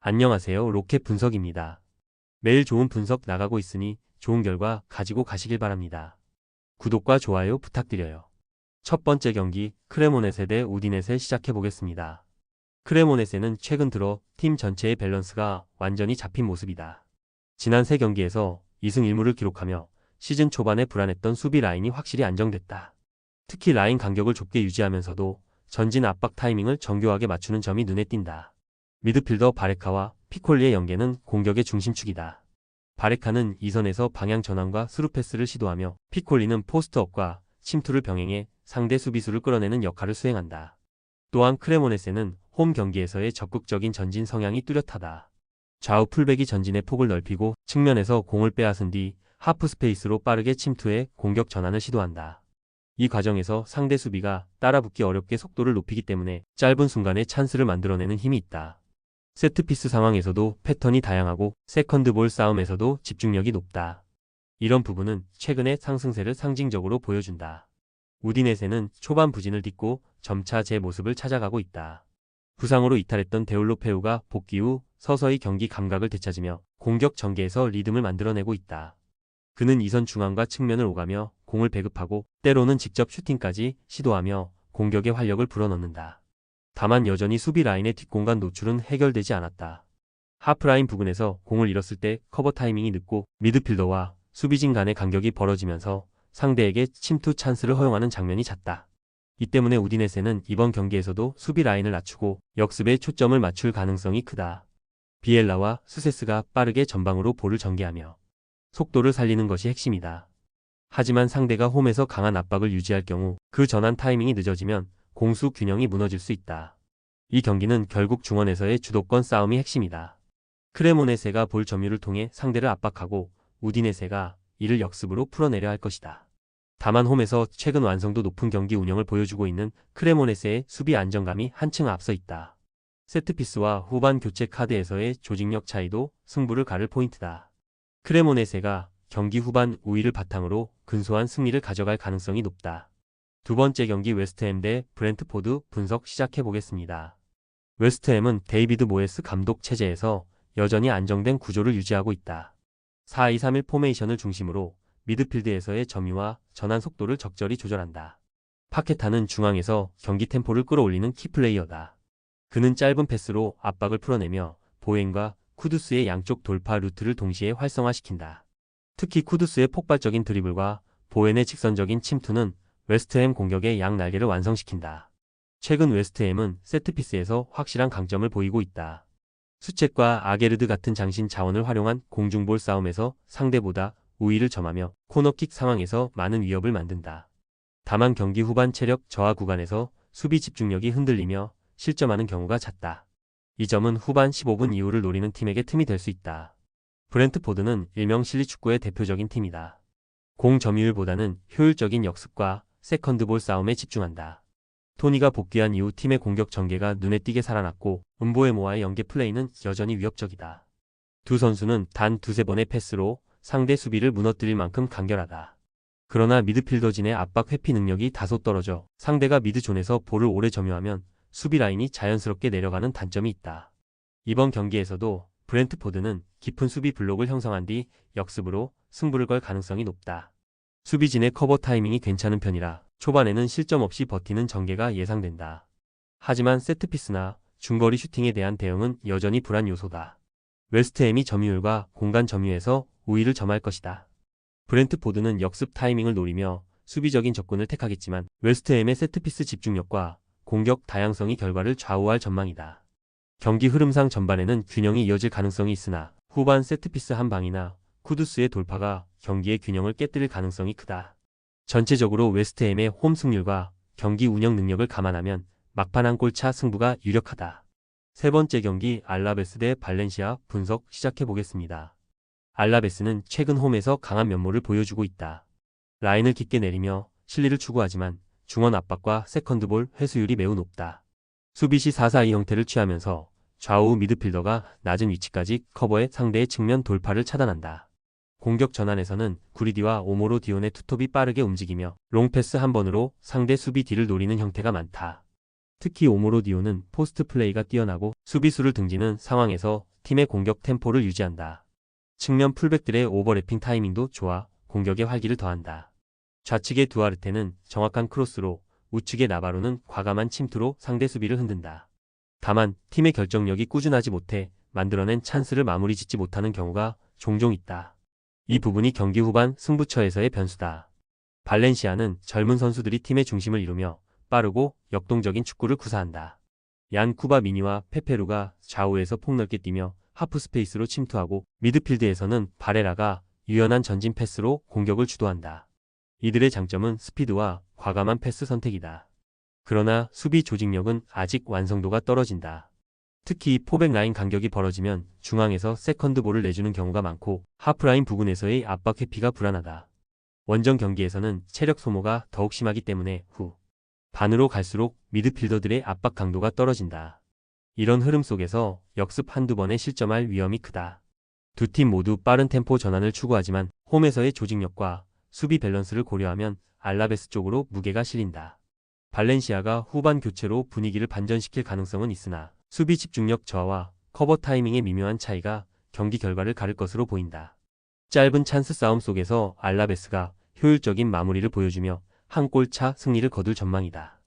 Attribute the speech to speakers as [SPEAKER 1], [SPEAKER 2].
[SPEAKER 1] 안녕하세요. 로켓 분석입니다. 매일 좋은 분석 나가고 있으니 좋은 결과 가지고 가시길 바랍니다. 구독과 좋아요 부탁드려요. 첫 번째 경기 크레모네세 대 우디네세 시작해 보겠습니다. 크레모네세는 최근 들어 팀 전체의 밸런스가 완전히 잡힌 모습이다. 지난 3경기에서 2승 1무를 기록하며 시즌 초반에 불안했던 수비 라인이 확실히 안정됐다. 특히 라인 간격을 좁게 유지하면서도 전진 압박 타이밍을 정교하게 맞추는 점이 눈에 띈다. 미드필더 바레카와 피콜리의 연계는 공격의 중심축이다. 바레카는 이선에서 방향 전환과 스루 패스를 시도하며 피콜리는 포스트업과 침투를 병행해 상대 수비수를 끌어내는 역할을 수행한다. 또한 크레모네세는 홈 경기에서의 적극적인 전진 성향이 뚜렷하다. 좌우 풀백이 전진의 폭을 넓히고 측면에서 공을 빼앗은 뒤 하프 스페이스로 빠르게 침투해 공격 전환을 시도한다. 이 과정에서 상대 수비가 따라붙기 어렵게 속도를 높이기 때문에 짧은 순간에 찬스를 만들어내는 힘이 있다. 세트피스 상황에서도 패턴이 다양하고 세컨드볼 싸움에서도 집중력이 높다. 이런 부분은 최근의 상승세를 상징적으로 보여준다. 우디네세는 초반 부진을 딛고 점차 제 모습을 찾아가고 있다. 부상으로 이탈했던 데올로페우가 복귀 후 서서히 경기 감각을 되찾으며 공격 전개에서 리듬을 만들어내고 있다. 그는 이선 중앙과 측면을 오가며 공을 배급하고 때로는 직접 슈팅까지 시도하며 공격의 활력을 불어넣는다. 다만 여전히 수비 라인의 뒷공간 노출은 해결되지 않았다. 하프라인 부근에서 공을 잃었을 때 커버 타이밍이 늦고 미드필더와 수비진 간의 간격이 벌어지면서 상대에게 침투 찬스를 허용하는 장면이 잦다. 이 때문에 우디네세는 이번 경기에서도 수비 라인을 낮추고 역습에 초점을 맞출 가능성이 크다. 비엘라와 수세스가 빠르게 전방으로 볼을 전개하며 속도를 살리는 것이 핵심이다. 하지만 상대가 홈에서 강한 압박을 유지할 경우 그 전환 타이밍이 늦어지면 공수 균형이 무너질 수 있다. 이 경기는 결국 중원에서의 주도권 싸움이 핵심이다. 크레모네세가 볼 점유를 통해 상대를 압박하고 우디네세가 이를 역습으로 풀어내려 할 것이다. 다만 홈에서 최근 완성도 높은 경기 운영을 보여주고 있는 크레모네세의 수비 안정감이 한층 앞서 있다. 세트피스와 후반 교체 카드에서의 조직력 차이도 승부를 가를 포인트다. 크레모네세가 경기 후반 우위를 바탕으로 근소한 승리를 가져갈 가능성이 높다. 두 번째 경기 웨스트햄 대 브렌트포드 분석 시작해 보겠습니다. 웨스트햄은 데이비드 모예스 감독 체제에서 여전히 안정된 구조를 유지하고 있다. 4-2-3-1 포메이션을 중심으로 미드필드에서의 점유와 전환 속도를 적절히 조절한다. 파케타는 중앙에서 경기 템포를 끌어올리는 키플레이어다. 그는 짧은 패스로 압박을 풀어내며 보엔과 쿠두스의 양쪽 돌파 루트를 동시에 활성화시킨다. 특히 쿠두스의 폭발적인 드리블과 보엔의 직선적인 침투는 웨스트햄 공격의 양날개를 완성시킨다. 최근 웨스트햄은 세트피스에서 확실한 강점을 보이고 있다. 수책과 아게르드 같은 장신 자원을 활용한 공중볼 싸움에서 상대보다 우위를 점하며 코너킥 상황에서 많은 위협을 만든다. 다만 경기 후반 체력 저하 구간에서 수비 집중력이 흔들리며 실점하는 경우가 잦다. 이 점은 후반 15분 이후를 노리는 팀에게 틈이 될 수 있다. 브렌트포드는 일명 실리축구의 대표적인 팀이다. 공 점유율보다는 효율적인 역습과 세컨드볼 싸움에 집중한다. 토니가 복귀한 이후 팀의 공격 전개가 눈에 띄게 살아났고 은보에모와의 연계 플레이는 여전히 위협적이다. 두 선수는 단 두세 번의 패스로 상대 수비를 무너뜨릴 만큼 간결하다. 그러나 미드필더진의 압박 회피 능력이 다소 떨어져 상대가 미드존에서 볼을 오래 점유하면 수비 라인이 자연스럽게 내려가는 단점이 있다. 이번 경기에서도 브렌트포드는 깊은 수비 블록을 형성한 뒤 역습으로 승부를 걸 가능성이 높다. 수비진의 커버 타이밍이 괜찮은 편이라 초반에는 실점 없이 버티는 전개가 예상된다. 하지만 세트피스나 중거리 슈팅에 대한 대응은 여전히 불안 요소다. 웨스트햄이 점유율과 공간 점유에서 우위를 점할 것이다. 브렌트포드는 역습 타이밍을 노리며 수비적인 접근을 택하겠지만 웨스트햄의 세트피스 집중력과 공격 다양성이 결과를 좌우할 전망이다. 경기 흐름상 전반에는 균형이 이어질 가능성이 있으나 후반 세트피스 한 방이나 쿠두스의 돌파가 경기의 균형을 깨뜨릴 가능성이 크다. 전체적으로 웨스트햄의 홈 승률과 경기 운영 능력을 감안하면 막판 한 골차 승부가 유력하다. 세 번째 경기 알라베스 대 발렌시아 분석 시작해 보겠습니다. 알라베스는 최근 홈에서 강한 면모를 보여주고 있다. 라인을 깊게 내리며 실리를 추구하지만 중원 압박과 세컨드볼 회수율이 매우 높다. 수비 시 4-4-2 형태를 취하면서 좌우 미드필더가 낮은 위치까지 커버해 상대의 측면 돌파를 차단한다. 공격 전환에서는 구리디와 오모로 디온의 투톱이 빠르게 움직이며 롱패스 한 번으로 상대 수비 뒤를 노리는 형태가 많다. 특히 오모로 디온은 포스트 플레이가 뛰어나고 수비수를 등지는 상황에서 팀의 공격 템포를 유지한다. 측면 풀백들의 오버래핑 타이밍도 좋아 공격의 활기를 더한다. 좌측의 두아르테는 정확한 크로스로, 우측의 나바로는 과감한 침투로 상대 수비를 흔든다. 다만 팀의 결정력이 꾸준하지 못해 만들어낸 찬스를 마무리 짓지 못하는 경우가 종종 있다. 이 부분이 경기 후반 승부처에서의 변수다. 발렌시아는 젊은 선수들이 팀의 중심을 이루며 빠르고 역동적인 축구를 구사한다. 얀 쿠바 미니와 페페루가 좌우에서 폭넓게 뛰며 하프 스페이스로 침투하고 미드필드에서는 바레라가 유연한 전진 패스로 공격을 주도한다. 이들의 장점은 스피드와 과감한 패스 선택이다. 그러나 수비 조직력은 아직 완성도가 떨어진다. 특히 포백 라인 간격이 벌어지면 중앙에서 세컨드볼을 내주는 경우가 많고 하프라인 부근에서의 압박 회피가 불안하다. 원정 경기에서는 체력 소모가 더욱 심하기 때문에 후 반으로 갈수록 미드필더들의 압박 강도가 떨어진다. 이런 흐름 속에서 역습 한두 번에 실점할 위험이 크다. 두 팀 모두 빠른 템포 전환을 추구하지만 홈에서의 조직력과 수비 밸런스를 고려하면 알라베스 쪽으로 무게가 실린다. 발렌시아가 후반 교체로 분위기를 반전시킬 가능성은 있으나 수비 집중력 저하와 커버 타이밍의 미묘한 차이가 경기 결과를 가를 것으로 보인다. 짧은 찬스 싸움 속에서 알라베스가 효율적인 마무리를 보여주며 한 골 차 승리를 거둘 전망이다.